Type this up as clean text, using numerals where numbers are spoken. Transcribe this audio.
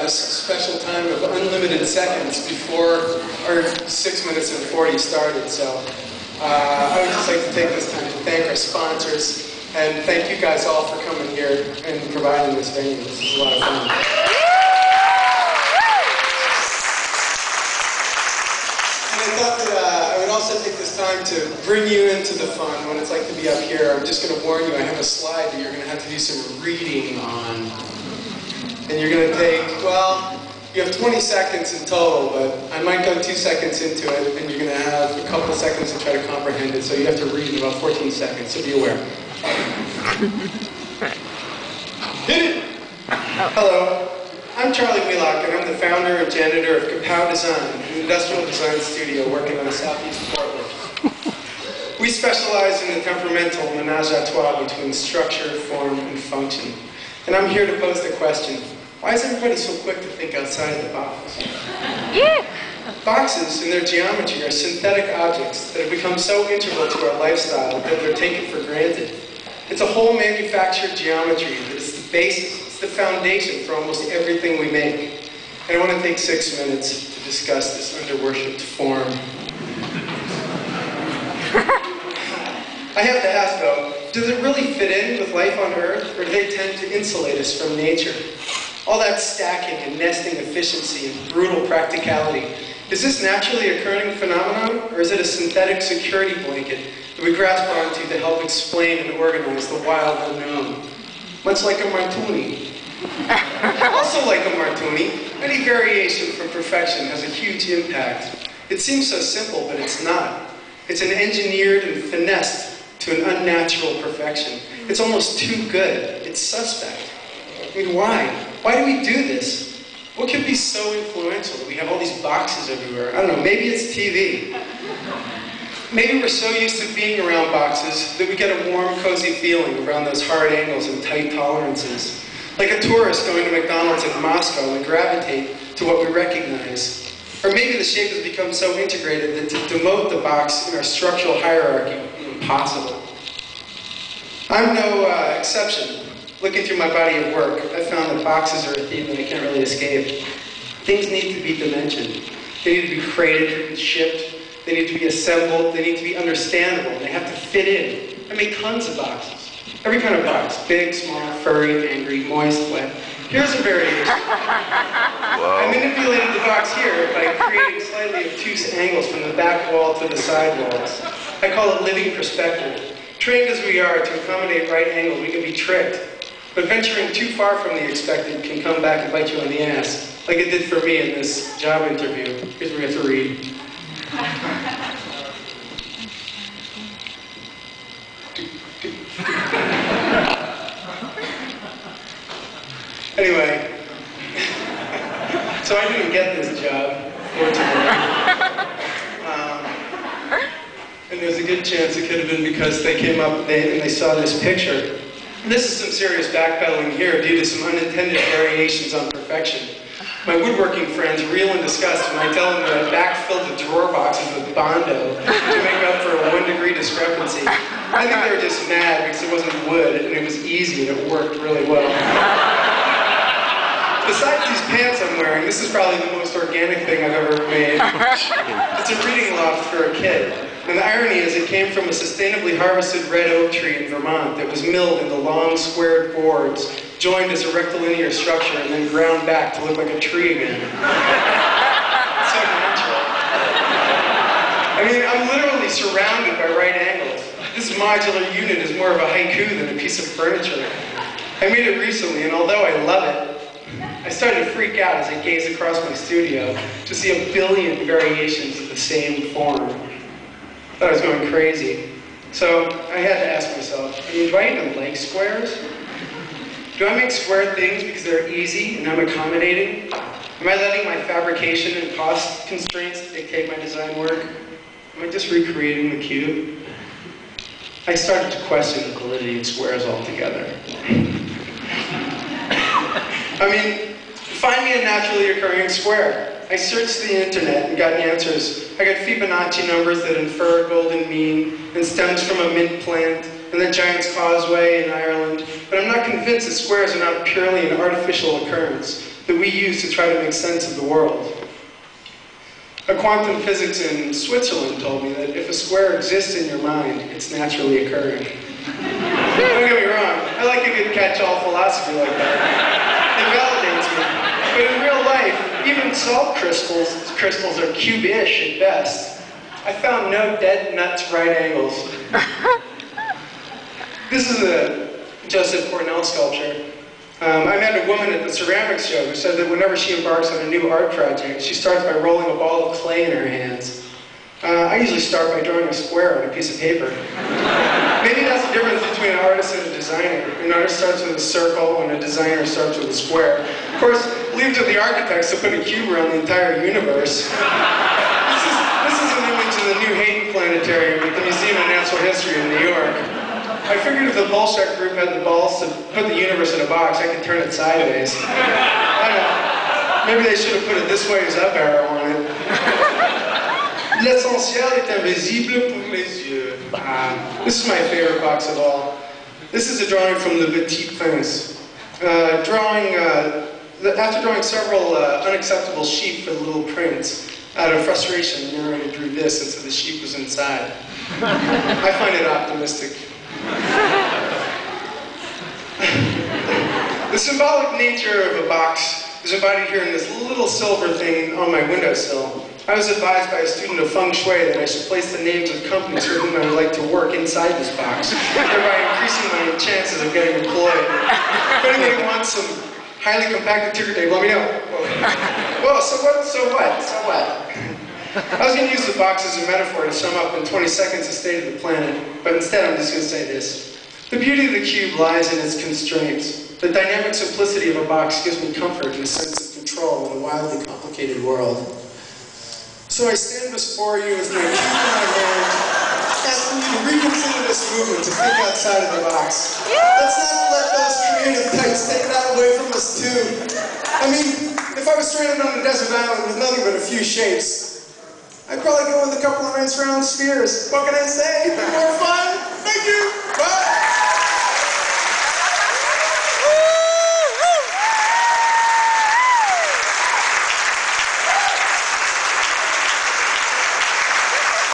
this special time of unlimited seconds before our 6 minutes and 40 started. So I would just like to take this time to thank our sponsors and thank you guys all for coming here and providing this venue. This is a lot of fun. And I thought that I would also take this time to bring you into the fun, what it's like to be up here. I'm just going to warn you, I have a slide that you're going to have to do some reading on. And you're going to take, well, you have 20 seconds in total, but I might go 2 seconds into it, and you're going to have a couple seconds to try to comprehend it, so you have to read in about 14 seconds, so be aware. Hit it! Hello, I'm Charley Wheelock, and I'm the founder and janitor of Kapow Design, an industrial design studio working on southeast Portland. We specialize in the temperamental menage a trois between structure, form, and function. And I'm here to pose the question, why is everybody so quick to think outside the box? Yeah. Boxes and their geometry are synthetic objects that have become so integral to our lifestyle that they're taken for granted. It's a whole manufactured geometry that is the basis, it's the foundation for almost everything we make. And I want to take 6 minutes to discuss this under-worshipped form. I have to ask though, does it really fit in with life on Earth, or do they tend to insulate us from nature? All that stacking and nesting efficiency and brutal practicality, is this naturally occurring phenomenon, or is it a synthetic security blanket that we grasp onto to help explain and organize the wild unknown? Much like a martini. Also like a martini, any variation from perfection has a huge impact. It seems so simple, but it's not. It's an engineered and finessed to an unnatural perfection. It's almost too good. It's suspect. I mean, why? Why do we do this? What could be so influential that we have all these boxes everywhere? I don't know, maybe it's TV. Maybe we're so used to being around boxes that we get a warm, cozy feeling around those hard angles and tight tolerances. Like a tourist going to McDonald's in Moscow and gravitate to what we recognize. Or maybe the shape has become so integrated that to demote the box in our structural hierarchy is impossible. I'm no exception. Looking through my body of work, I've found that boxes are a theme that I can't really escape. Things need to be dimensioned. They need to be freighted and shipped. They need to be assembled. They need to be understandable. They have to fit in. I make tons of boxes. Every kind of box. Big, small, furry, angry, moist, wet. Here's a variation. I manipulated the box here by creating slightly obtuse angles from the back wall to the side walls. I call it living perspective. Trained as we are to accommodate right angles, we can be tricked. But venturing too far from the expected can come back and bite you on the ass, like it did for me in this job interview. Here's what we have to read. Anyway, so I didn't get this job, fortunately. And there's a good chance it could have been because they came up and they saw this picture. And this is some serious backpedaling here due to some unintended variations on perfection. My woodworking friends reel in disgust when I tell them that I backfilled the drawer boxes with Bondo to make up for a 1 degree discrepancy. I think they were just mad because it wasn't wood and it was easy and it worked really well. Besides these pants I'm wearing, this is probably the most organic thing I've ever made. It's a reading loft for a kid. And the irony is it came from a sustainably harvested red oak tree in Vermont that was milled into long, squared boards, joined as a rectilinear structure, and then ground back to look like a tree again. It's so natural. I mean, I'm literally surrounded by right angles. This modular unit is more of a haiku than a piece of furniture. I made it recently, and although I love it, I started to freak out as I gazed across my studio to see a billion variations of the same form. I thought I was going crazy. So I had to ask myself, I mean, do I even like squares? Do I make square things because they're easy and I'm accommodating? Am I letting my fabrication and cost constraints dictate my design work? Am I just recreating the cube? I started to question the validity of squares altogether. I mean, find me a naturally occurring square. I searched the internet and got answers. I got Fibonacci numbers that infer a golden mean and stems from a mint plant and the Giant's Causeway in Ireland. But I'm not convinced that squares are not purely an artificial occurrence. that we use to try to make sense of the world. A quantum physics in Switzerland told me that if a square exists in your mind, it's naturally occurring. Don't get me wrong, I like a good catch-all philosophy like that. It validates me. But in real life, even salt crystals are cube-ish at best. I found no dead nuts right angles. This is a Joseph Cornell sculpture. I met a woman at the ceramics show who said that whenever she embarks on a new art project, she starts by rolling a ball of clay in her hands. I usually start by drawing a square on a piece of paper. Maybe that's the difference between an artist and a designer. An artist starts with a circle and a designer starts with a square. Of course, leave to the architects to put a cube around the entire universe. This is an image of the New Hayden Planetarium at the Museum of Natural History in New York. I figured if the Bolshak group had the balls to put the universe in a box, I could turn it sideways. I don't know. Maybe they should have put it this way as up arrow on it. L'essentiel est invisible pour les yeux. This is my favorite box of all. This is a drawing from the Petit Prince. After drawing several unacceptable sheep for the Little Prince, out of frustration, the narrator drew this, and so the sheep was inside. I find it optimistic. The symbolic nature of a box is embodied here in this little silver thing on my windowsill. I was advised by a student of feng shui that I should place the names of companies for whom I would like to work inside this box, thereby increasing my chances of getting employed. If anybody wants some highly compacted ticker tape, let me know. Well, so what? I was going to use the box as a metaphor to sum up in 20 seconds the state of the planet, but instead I'm just going to say this. The beauty of the cube lies in its constraints. The dynamic simplicity of a box gives me comfort and a sense of control in a wildly complicated world. So I stand before you with my cube in my hand, asking you to reconsider this movement, to think outside of the box. Let's not let those creative types take that away from us too. I mean, if I was stranded on a desert island with nothing but a few shapes, I'd probably go with a couple of inch round spheres. What can I say? More fun? Thank you! Bye!